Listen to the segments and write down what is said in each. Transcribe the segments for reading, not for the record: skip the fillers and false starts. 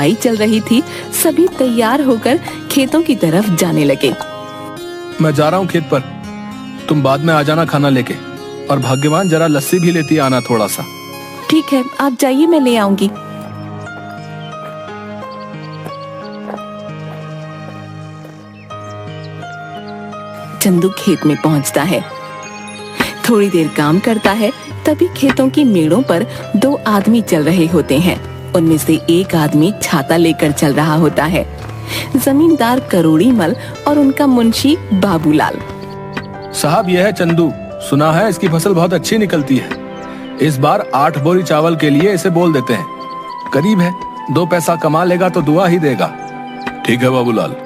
बुआई चल रही थी, सभी तैयार होकर खेतों की तरफ जाने लगे। मैं जा रहा हूँ खेत पर, तुम बाद में आ जाना खाना लेके, और भाग्यवान जरा लस्सी भी लेती आना थोड़ा सा। ठीक है, आप जाइए, मैं ले आऊंगी। चंदू खेत में पहुंचता है, थोड़ी देर काम करता है, तभी खेतों की मेड़ों पर दो आदमी चल रहे होते हैं। उनमें से एक आदमी छाता लेकर चल रहा होता है, जमींदार करोड़ीमल और उनका मुंशी बाबूलाल। साहब, यह है चंदू, सुना है इसकी फसल बहुत अच्छी निकलती है। इस बार 8 बोरी चावल के लिए इसे बोल देते हैं, करीब है, 2 पैसा कमा लेगा तो दुआ ही देगा। ठीक है बाबूलाल,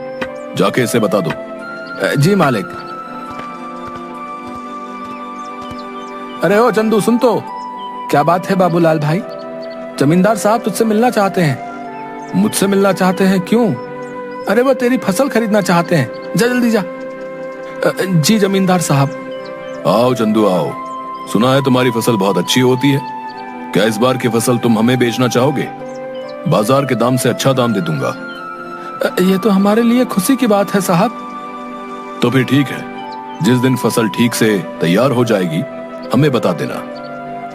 जाके इसे बता दो। जी मालिक। अरे ओ चंदू, सुन तो। क्या बात है बाबूलाल भाई? जमींदार साहब तुझसे मिलना चाहते हैं। मुझसे मिलना चाहते हैं? क्यों? अरे वो तेरी फसल खरीदना चाहते हैं, जा जल्दी जा। जी जमींदार साहब। आओ चंदू आओ, सुना है तुम्हारी फसल बहुत अच्छी होती है। क्या इस बार की फसल तुम हमें बेचना चाहोगे? बाजार के दाम से अच्छा दाम दे दूंगा। ये तो हमारे लिए खुशी की बात है साहब। तो फिर ठीक है, जिस दिन फसल ठीक से तैयार हो जाएगी हमें बता देना,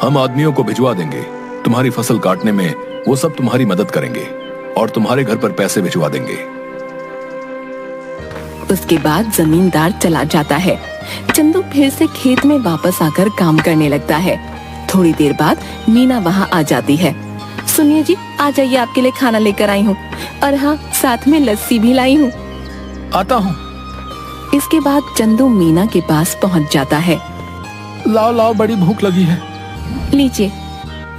हम आदमियों को भिजवा देंगे। तुम्हारी फसल काटने में वो सब तुम्हारी मदद करेंगे और तुम्हारे घर पर पैसे भिजवा देंगे। उसके बाद जमींदार चला जाता है। चंदू फिर से खेत में वापस आकर काम करने लगता है। थोड़ी देर बाद मीना वहाँ आ जाती है। सुनिए जी, आ जाइए, आपके लिए खाना लेकर आई हूँ, और हाँ, साथ में लस्सी भी लाई हूँ। आता हूँ। इसके बाद चंदू मीना के पास पहुँच जाता है। लाओ लाओ, बड़ी भूख लगी है। लीजिए।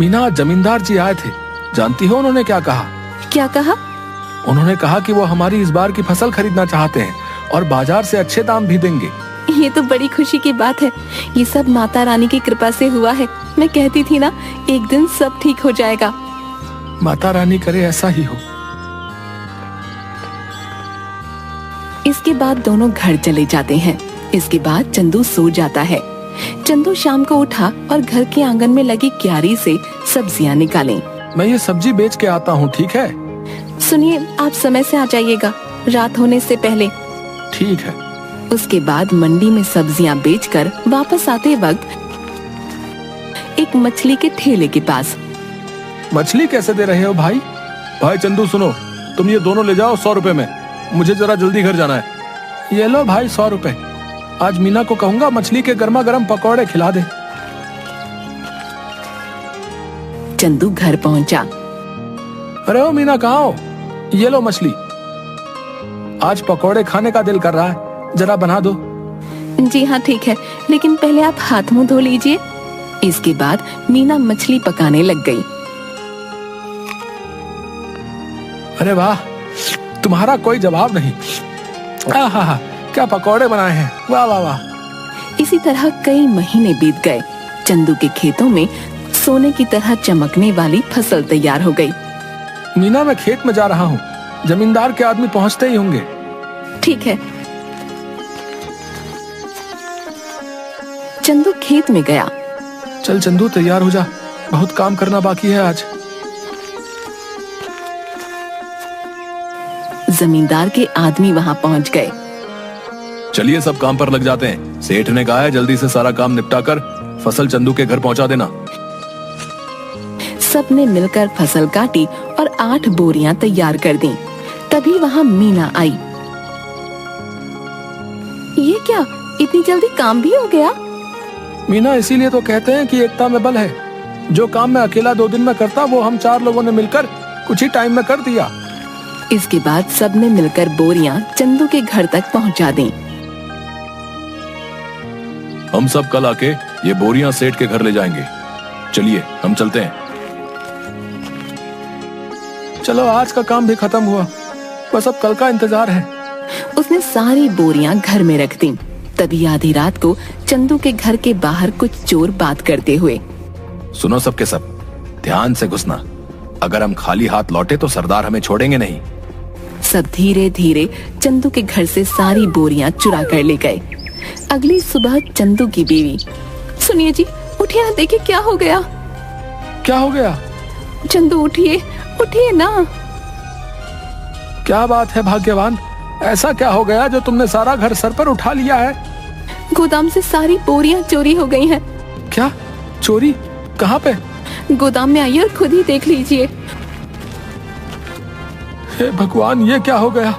मीना, जमींदार जी आए थे, जानती हो उन्होंने क्या कहा? क्या कहा? उन्होंने कहा कि वो हमारी इस बार की फसल खरीदना चाहते हैं और बाजार से अच्छे दाम भी देंगे। ये तो बड़ी खुशी की बात है। ये सब माता रानी की कृपा से हुआ है। मैं कहती थी ना, एक दिन सब ठीक हो जाएगा। माता रानी करे ऐसा ही हो। इसके बाद दोनों घर चले जाते हैं। इसके बाद चंदू सो जाता है। चंदू शाम को उठा और घर के आंगन में लगी क्यारी से सब्जियां निकाली। मैं ये सब्जी बेच के आता हूँ, ठीक है? सुनिए, आप समय से आ जाइएगा, रात होने से पहले। ठीक है। उसके बाद मंडी में सब्जियां बेचकर वापस आते वक्त एक मछली के ठेले के पास। मछली कैसे दे रहे हो भाई? भाई चंदू सुनो, तुम ये दोनों ले जाओ 100 रुपए में, मुझे जरा जल्दी घर जाना है। ये लो भाई 100 रुपए। आज मीना को कहूंगा मछली के गर्मा गर्म पकौड़े खिला दे। चंदू घर पहुंचा। अरे ओ मीना, कहाँ हो? ये लो मछली। आज पकौड़े खाने का दिल कर रहा है, जरा बना दो। जी हाँ ठीक है, लेकिन पहले आप हाथ मुंह धो लीजिए। इसके बाद मीना मछली पकाने लग गई। अरे वाह, तुम्हारा कोई जवाब नहीं। आहा, क्या पकौड़े बनाए हैं, वाह वाह वाह। इसी तरह कई महीने बीत गए। चंदू के खेतों में सोने की तरह चमकने वाली फसल तैयार हो गई। मीना, मैं खेत में जा रहा हूँ, जमींदार के आदमी पहुँचते ही होंगे। ठीक है। चंदू खेत में गया। चल चंदू, तैयार हो जा, बहुत काम करना बाकी है आज। जमींदार के आदमी वहाँ पहुँच गए। चलिए सब काम पर लग जाते हैं, सेठ ने कहा है जल्दी से सारा काम निपटाकर फसल चंदू के घर पहुंचा देना। सबने मिलकर फसल काटी और 8 बोरियां तैयार कर दी। तभी वहाँ मीना आई। ये क्या, इतनी जल्दी काम भी हो गया? मीना, इसीलिए तो कहते हैं कि एकता में बल है। जो काम मैं अकेला 2 दिन में करता, वो हम 4 लोगों ने मिलकर कुछ ही टाइम में कर दिया। इसके बाद सबने मिलकर बोरियां चंदू के घर तक पहुंचा दी। हम सब कल आके ये बोरियां सेठ के घर ले जाएंगे। चलिए हम चलते हैं। चलो, आज का काम भी खत्म हुआ, बस अब कल का इंतजार है। उसने सारी बोरियां घर में रख दी। तभी आधी रात को चंदू के घर के बाहर कुछ चोर बात करते हुए। सुनो सबके सब, ध्यान से घुसना, अगर हम खाली हाथ लौटे तो सरदार हमें छोड़ेंगे नहीं। सब धीरे धीरे चंदू के घर से सारी बोरियां चुरा कर ले गए। अगली सुबह चंदू की बीवी, सुनिए जी, उठिए ना, देखिए क्या हो गया। क्या हो गया? चंदू उठिए, उठिए ना। क्या बात है भाग्यवान, ऐसा क्या हो गया जो तुमने सारा घर सर पर उठा लिया है? गोदाम से सारी बोरियां चोरी हो गई हैं। क्या चोरी? कहाँ पे? गोदाम में आइए और खुद ही देख लीजिए। हे भगवान, ये क्या हो गया?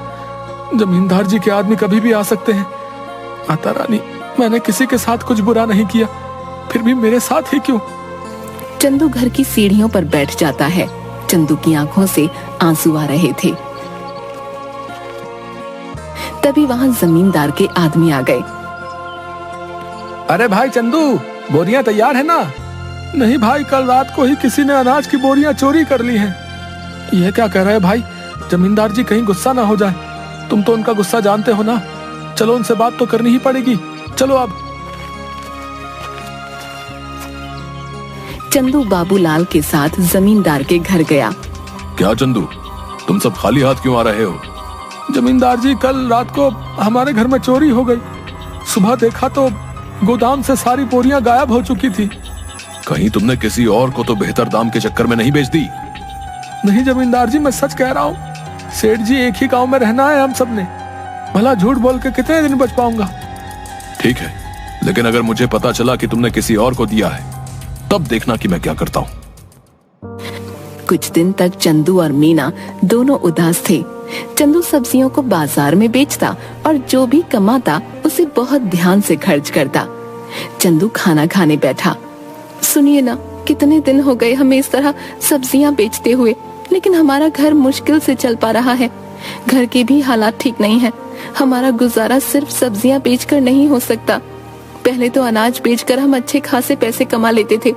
जमींदार जी के आदमी कभी भी आ सकते हैं। माता रानी, मैंने किसी के साथ कुछ बुरा नहीं किया, फिर भी मेरे साथ ही क्यों? चंदू घर की सीढ़ियों पर बैठ जाता है। चंदू की आंखों से आंसू आ रहे थे। तभी वहां जमींदार के आदमी आ गए। अरे भाई चंदू, बोरियां तैयार है ना? नहीं भाई, कल रात को ही किसी ने अनाज की बोरियां चोरी कर ली हैं। ये क्या कह रहे हैं भाई? जमींदार जी कहीं गुस्सा ना हो जाए। तुम तो उनका गुस्सा जानते हो ना। चलो उनसे बात तो करनी ही पड़ेगी। चलो अब। चंदू बाबूलाल के साथ जमींदार के घर गया। क्या चंदू, तुम सब खाली हाथ क्यों आ रहे हो? जमींदार जी, कल रात को हमारे घर में चोरी हो गई। सुबह देखा तो गोदाम से सारी बोरियां गायब हो चुकी थी। कहीं तुमने किसी और को तो बेहतर दाम के चक्कर में नहीं बेच दी? नहीं जमींदार जी, मैं सच कह रहा हूँ। सेठ जी, एक ही गांव में रहना है हम सब ने। भला झूठ बोल के कितने दिन बच पाऊंगा? ठीक है, लेकिन अगर मुझे पता चला कि तुमने किसी और को दिया है, तब देखना कि मैं क्या करता हूँ। कुछ दिन तक चंदू और मीना दोनों उदास थे। चंदू सब्जियों को बाजार में बेचता और जो भी कमाता उसे बहुत ध्यान से खर्च करता। चंदू खाना खाने बैठा। सुनिए ना, कितने दिन हो गए हमें इस तरह सब्जियां बेचते हुए, लेकिन हमारा घर मुश्किल से चल पा रहा है। घर के भी हालात ठीक नहीं है। हमारा गुजारा सिर्फ सब्जियां बेचकर नहीं हो सकता। पहले तो अनाज बेचकर हम अच्छे खासे पैसे कमा लेते थे,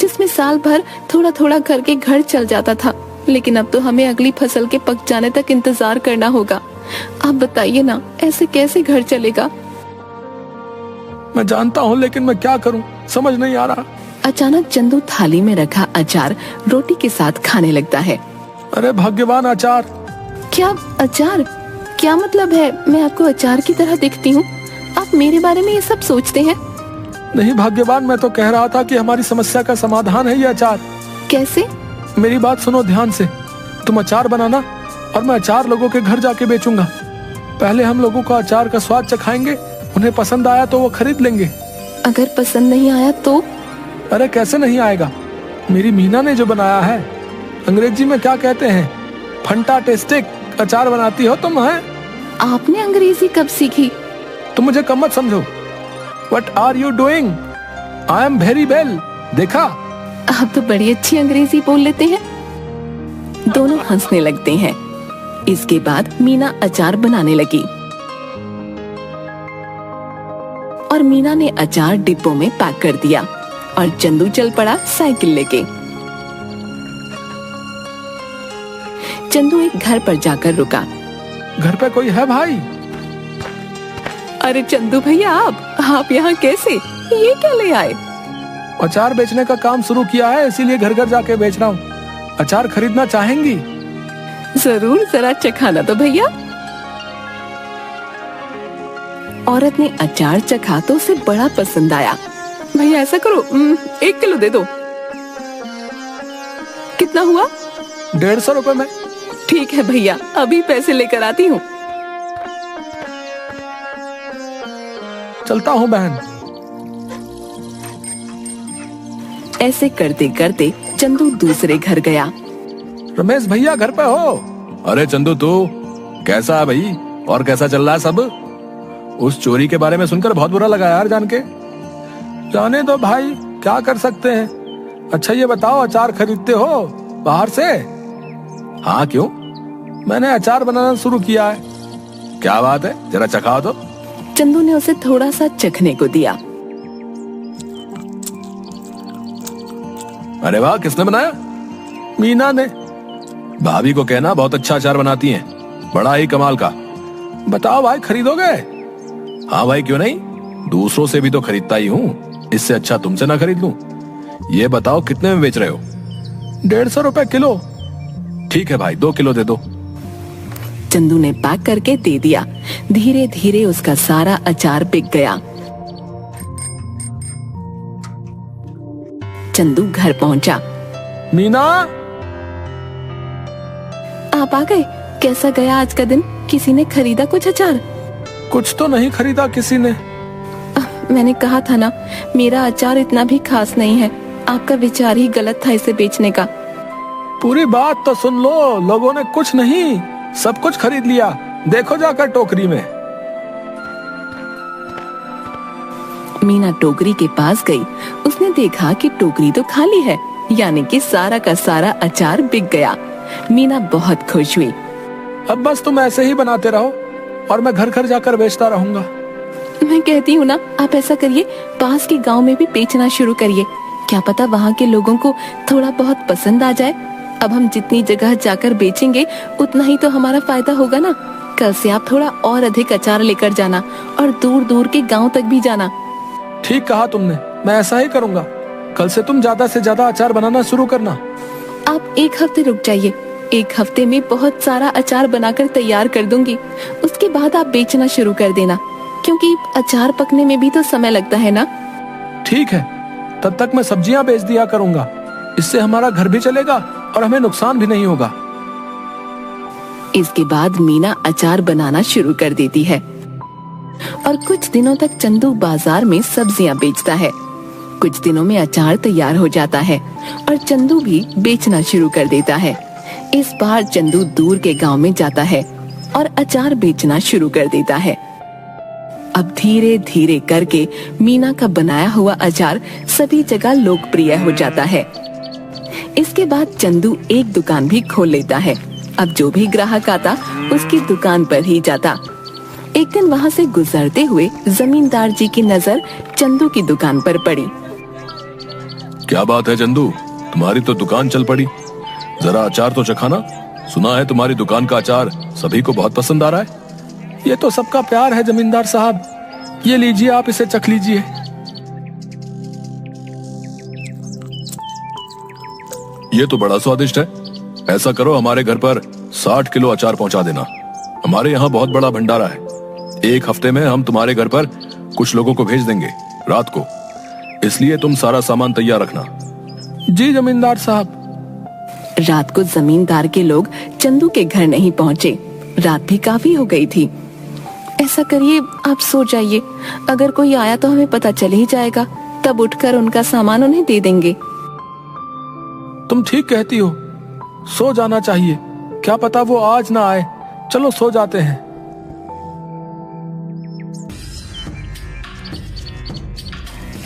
जिसमें साल भर थोड़ा थोड़ा करके घर चल जाता था। लेकिन अब तो हमें अगली फसल के पक जाने तक इंतजार करना होगा। आप बताइए ना, ऐसे कैसे घर चलेगा? मैं जानता हूँ, लेकिन मैं क्या करूँ, समझ नहीं आ रहा। अचानक चंदू थाली में रखा अचार रोटी के साथ खाने लगता है। अरे भाग्यवान, अचार! क्या अचार? क्या मतलब है? मैं आपको अचार की तरह दिखती हूँ? आप मेरे बारे में ये सब सोचते हैं? नहीं भाग्यवान, मैं तो कह रहा था कि हमारी समस्या का समाधान है ये अचार। कैसे? मेरी बात सुनो ध्यान से। तुम अचार बनाना और मैं अचार लोगों के घर जाके बेचूंगा। पहले हम लोगों को अचार का स्वाद चखाएंगे, उन्हें पसंद आया तो वो खरीद लेंगे। अगर पसंद नहीं आया तो? अरे कैसे नहीं आएगा? मेरी मीना ने जो बनाया है, अंग्रेजी में क्या कहते हैं, फंटास्टिक अचार बनाती हो तुम। है आपने अंग्रेजी कब सीखी? तुम मुझे कम मत समझो। What are you doing? I am very well। देखा? आप तो बड़ी अच्छी अंग्रेजी बोल लेते हैं। दोनों हंसने लगते हैं। इसके बाद मीना अचार बनाने लगी और मीना ने अचार डिब्बों में पैक कर दिया और चंदू चल पड़ा साइकिल लेके। चंदू एक घर पर जाकर रुका। घर पे कोई है भाई? अरे चंदू भैया, आप यहाँ कैसे? ये क्या ले आए? अचार बेचने का काम शुरू किया है, इसीलिए घर घर जाके बेच रहा हूँ। अचार खरीदना चाहेंगी? जरूर, जरा चखाना तो भैया। औरत ने अचार चखा तो उसे बड़ा पसंद आया। भैया ऐसा करो, 1 किलो दे दो। कितना हुआ? 150 रुपए में। ठीक है भैया, अभी पैसे लेकर आती हूँ। चलता हूँ बहन। ऐसे करते करते चंदू दूसरे घर गया। रमेश भैया घर पे हो? अरे चंदू, तू कैसा है भाई? और कैसा चल रहा है सब? उस चोरी के बारे में सुनकर बहुत बुरा लगा यार जान के। जाने दो भाई, क्या कर सकते हैं। अच्छा ये बताओ, अचार खरीदते हो बाहर से? हाँ, क्यों? मैंने अचार बनाना शुरू किया है। क्या बात है, जरा चखाओ तो। चंदू ने उसे थोड़ा सा चखने को दिया। अरे वाह, किसने बनाया? मीना ने। भाभी को कहना बहुत अच्छा अचार बनाती हैं, बड़ा ही कमाल का। बताओ भाई, खरीदोगे? हाँ भाई, क्यों नहीं, दूसरों से भी तो खरीदता ही हूँ, इससे अच्छा तुमसे ना खरीद लूं। ये बताओ कितने में बेच रहे हो? 150 रुपए किलो। ठीक है भाई, 2 किलो दे दो। चंदू ने पैक करके दे दिया। धीरे धीरे उसका सारा अचार बिक गया। चंदू घर पहुंचा। मीना! आप आ गए? कैसा गया आज का दिन? किसी ने खरीदा कुछ अचार? कुछ तो नहीं खरीदा किसी ने। मैंने कहा था ना, मेरा अचार इतना भी खास नहीं है। आपका विचार ही गलत था इसे बेचने का। पूरी बात तो सुन लो। लोगों ने कुछ नहीं, सब कुछ खरीद लिया। देखो जाकर टोकरी में। मीना टोकरी के पास गई। उसने देखा कि टोकरी तो खाली है, यानी कि सारा का सारा अचार बिक गया। मीना बहुत खुश हुई। अब बस तुम ऐसे ही बनाते रहो और मैं घर घर जाकर बेचता रहूंगा। मैं कहती हूँ ना, आप ऐसा करिए, पास के गांव में भी बेचना शुरू करिए। क्या पता वहाँ के लोगों को थोड़ा बहुत पसंद आ जाए। अब हम जितनी जगह जाकर बेचेंगे उतना ही तो हमारा फायदा होगा ना। कल से आप थोड़ा और अधिक अचार लेकर जाना और दूर दूर के गांव तक भी जाना। ठीक कहा तुमने, मैं ऐसा ही करूंगा। कल से तुम ज्यादा से ज्यादा अचार बनाना शुरू करना। आप एक हफ्ते रुक जाइए। एक हफ्ते में बहुत सारा अचार बनाकर तैयार कर दूंगी। उसके बाद आप बेचना शुरू कर देना, क्योंकि अचार पकने में भी तो समय लगता है ना। ठीक है, तब तक मैं सब्जियां बेच दिया करूंगा। इससे हमारा घर भी चलेगा और हमें नुकसान भी नहीं होगा। इसके बाद मीना अचार बनाना शुरू कर देती है और कुछ दिनों तक चंदू बाजार में सब्जियां बेचता है। कुछ दिनों में अचार तैयार हो जाता है और चंदू भी बेचना शुरू कर देता है। इस बार चंदू दूर के गांव में जाता है और अचार बेचना शुरू कर देता है। अब धीरे धीरे करके मीना का बनाया हुआ अचार सभी जगह लोकप्रिय हो जाता है। इसके बाद चंदू एक दुकान भी खोल लेता है। अब जो भी ग्राहक आता उसकी दुकान पर ही जाता। एक दिन वहाँ से गुजरते हुए जमींदार जी की नजर चंदू की दुकान पर पड़ी। क्या बात है चंदू, तुम्हारी तो दुकान चल पड़ी। जरा अचार तो चखाना। सुना है तुम्हारी दुकान का अचार सभी को बहुत पसंद आ रहा है। ये तो सबका प्यार है जमींदार साहब। ये लीजिए, आप इसे चख लीजिए। ये तो बड़ा स्वादिष्ट है। ऐसा करो, हमारे घर पर 60 किलो अचार पहुंचा देना। हमारे यहाँ बहुत बड़ा भंडारा है। एक हफ्ते में हम तुम्हारे घर पर कुछ लोगों को भेज देंगे रात को, इसलिए तुम सारा सामान तैयार रखना। जी जमींदार साहब। रात को जमींदार के लोग चंदू के घर नहीं पहुँचे। रात भी काफी हो गई थी। ऐसा करिए, आप सो जाइए। अगर कोई आया तो हमें पता चल ही जाएगा, तब उठकर उनका सामान उन्हें दे देंगे। तुम ठीक कहती हो, सो जाना चाहिए। क्या पता वो आज ना आए। चलो सो जाते हैं।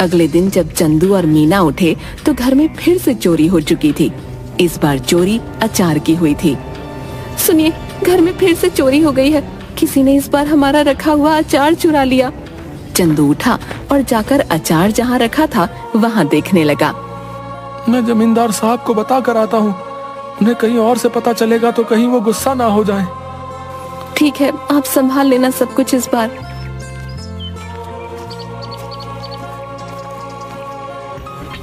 अगले दिन जब चंदू और मीना उठे तो घर में फिर से चोरी हो चुकी थी। इस बार चोरी अचार की हुई थी। सुनिए, घर में फिर से चोरी हो गई है। किसी ने इस बार हमारा रखा हुआ अचार चुरा लिया। चंदू उठा और जाकर अचार जहाँ रखा था वहाँ देखने लगा। मैं जमींदार साहब को बता कर आता हूँ। उन्हें कहीं और से पता चलेगा तो कहीं वो गुस्सा ना हो जाए। ठीक है, आप संभाल लेना सब कुछ इस बार।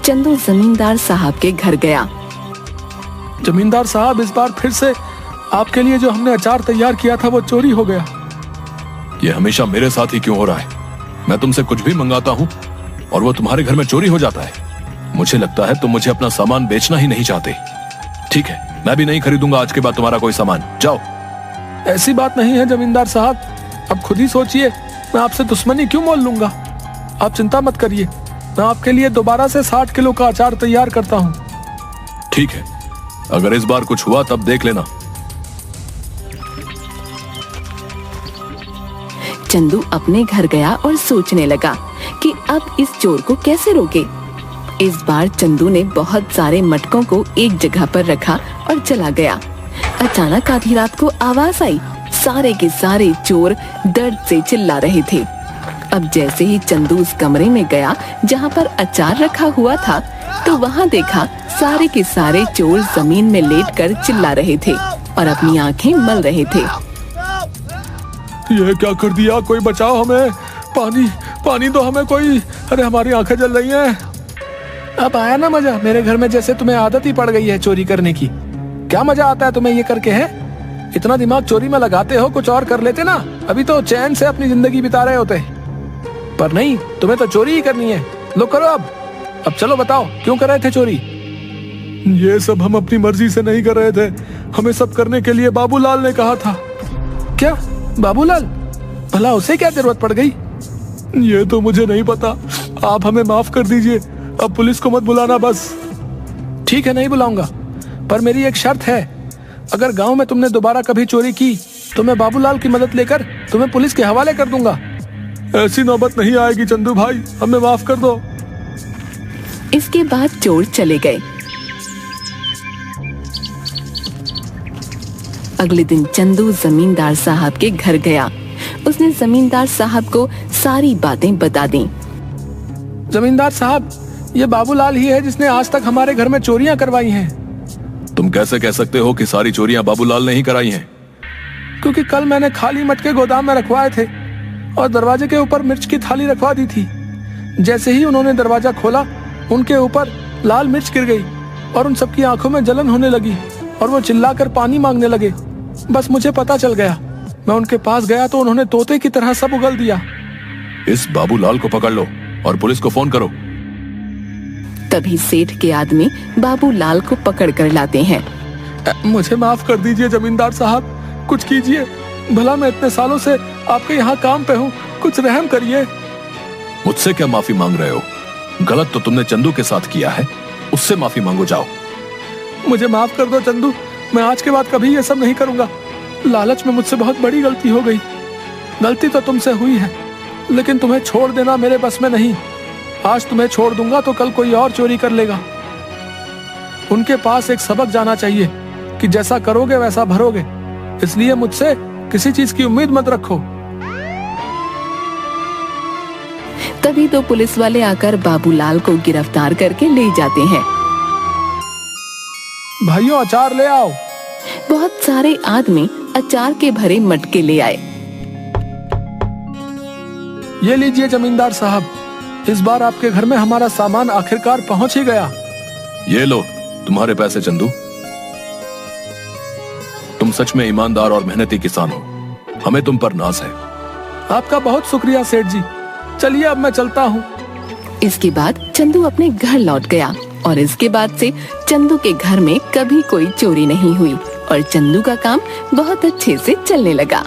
चंदू जमींदार साहब के घर गया। जमींदार साहब, इस बार फिर से आपके लिए जो हमने अचार तैयार किया था वो चोरी हो गया। ये हमेशा मेरे साथ ही क्यों हो रहा है? मैं तुमसे कुछ भी मंगाता हूँ और वो तुम्हारे घर में चोरी हो जाता है। मुझे लगता है तुम मुझे अपना सामान बेचना ही नहीं चाहते। ठीक है, मैं भी नहीं खरीदूंगा आज के बाद तुम्हारा कोई सामान। जाओ। ऐसी बात नहीं है जमींदार साहब, अब खुद ही सोचिए। मैं आपसे दुश्मनी क्यों मोल लूंगा? आप चिंता मत करिए, मैं आपके लिए दोबारा से 60 किलो का अचार तैयार करता हूँ। ठीक है, अगर इस बार कुछ हुआ तब देख लेना। चंदू अपने घर गया और सोचने लगा कि अब इस चोर को कैसे रोके। इस बार चंदू ने बहुत सारे मटकों को एक जगह पर रखा और चला गया। अचानक आधी रात को आवाज आई। सारे के सारे चोर दर्द से चिल्ला रहे थे। अब जैसे ही चंदू उस कमरे में गया जहाँ पर अचार रखा हुआ था, तो वहाँ देखा सारे के सारे चोर जमीन में लेटकर चिल्ला रहे थे और अपनी आंखें मल रहे थे। ये क्या कर दिया? कोई बचाओ हमें। पानी पानी दो हमें कोई। अरे हमारी आंखें जल रही हैं। अब आया ना मजा? मेरे घर में जैसे तुम्हें आदत ही पड़ गई है चोरी करने की। क्या मजा आता है तुम्हें ये करके? है इतना दिमाग चोरी में लगाते हो, कुछ और कर लेते ना, अभी तो चैन से अपनी जिंदगी बिता रहे होते। पर नहीं, तुम्हें तो चोरी ही करनी है। लो करो अब चलो बताओ, क्यों कर रहे थे चोरी? ये सब हम अपनी मर्जी से नहीं कर रहे थे। हमें सब करने के लिए बाबूलाल ने कहा था। क्या बाबूलाल? भला उसे क्या जरूरत पड़ गई? ये तो मुझे नहीं पता। आप हमें माफ कर दीजिए, अब पुलिस को मत बुलाना बस। ठीक है, नहीं बुलाऊंगा, पर मेरी एक शर्त है। अगर गांव में तुमने दोबारा कभी चोरी की तो मैं बाबूलाल की मदद लेकर तुम्हें पुलिस के हवाले कर दूंगा। ऐसी नौबत नहीं आएगी चंदू भाई, हमें माफ कर दो। इसके बाद चोर चले गए। अगले दिन चंदू जमींदार साहब के घर गया। उसने जमींदार साहब को सारी बातें बता दी। जमींदार साहब, ये बाबूलाल ही है जिसने आज तक हमारे घर में चोरियां करवाई हैं। तुम कैसे कह सकते हो कि सारी चोरियां बाबूलाल ने ही कराई हैं? क्योंकि कल मैंने खाली मटके गोदाम में रखवाए थे और दरवाजे के ऊपर मिर्च की थाली रखवा दी थी। जैसे ही उन्होंने दरवाजा खोला, उनके ऊपर लाल मिर्च गिर गई और उन सबकी आंखों में जलन होने लगी और वो चिल्लाकर पानी मांगने लगे। बस मुझे पता चल गया। मैं उनके पास गया तो उन्होंने तोते की तरह सब उगल दिया। इस बाबूलाल को पकड़ लो और पुलिस को फोन करो। तभी सेठ के आदमी बाबूलाल को पकड़ कर लाते हैं। मुझे माफ कर दीजिए जमींदार साहब, कुछ कीजिए। भला मैं इतने सालों से आपके यहाँ काम पे हूँ, कुछ रहम करिए। मुझसे क्या माफी मांग रहे हो? गलत तो तुमने चंदू के साथ किया है, उससे माफी मांगो जाओ। मुझे माफ कर दो चंदू, मैं आज के बाद कभी ये सब नहीं करूंगा। लालच में मुझसे बहुत बड़ी गलती हो गई। गलती तो तुमसे हुई है, लेकिन तुम्हें छोड़ देना मेरे बस में नहीं। आज तुम्हें छोड़ दूंगा तो कल कोई और चोरी कर लेगा। उनके पास एक सबक जाना चाहिए कि जैसा करोगे वैसा भरोगे, इसलिए मुझसे किसी चीज की उम्मीद मत रखो। तभी तो पुलिस वाले आकर बाबूलाल को गिरफ्तार करके ले जाते हैं। भाइयों, अचार ले आओ। बहुत सारे आदमी अचार के भरे मटके ले आए। ये लीजिए जमींदार साहब, इस बार आपके घर में हमारा सामान आखिरकार पहुंच ही गया। ये लो तुम्हारे पैसे चंदू। तुम सच में ईमानदार और मेहनती किसान हो, हमें तुम पर नाज है। आपका बहुत शुक्रिया सेठ जी। चलिए अब मैं चलता हूँ। इसके बाद चंदू अपने घर लौट गया और इसके बाद से चंदू के घर में कभी कोई चोरी नहीं हुई और चंदू का काम बहुत अच्छे से चलने लगा।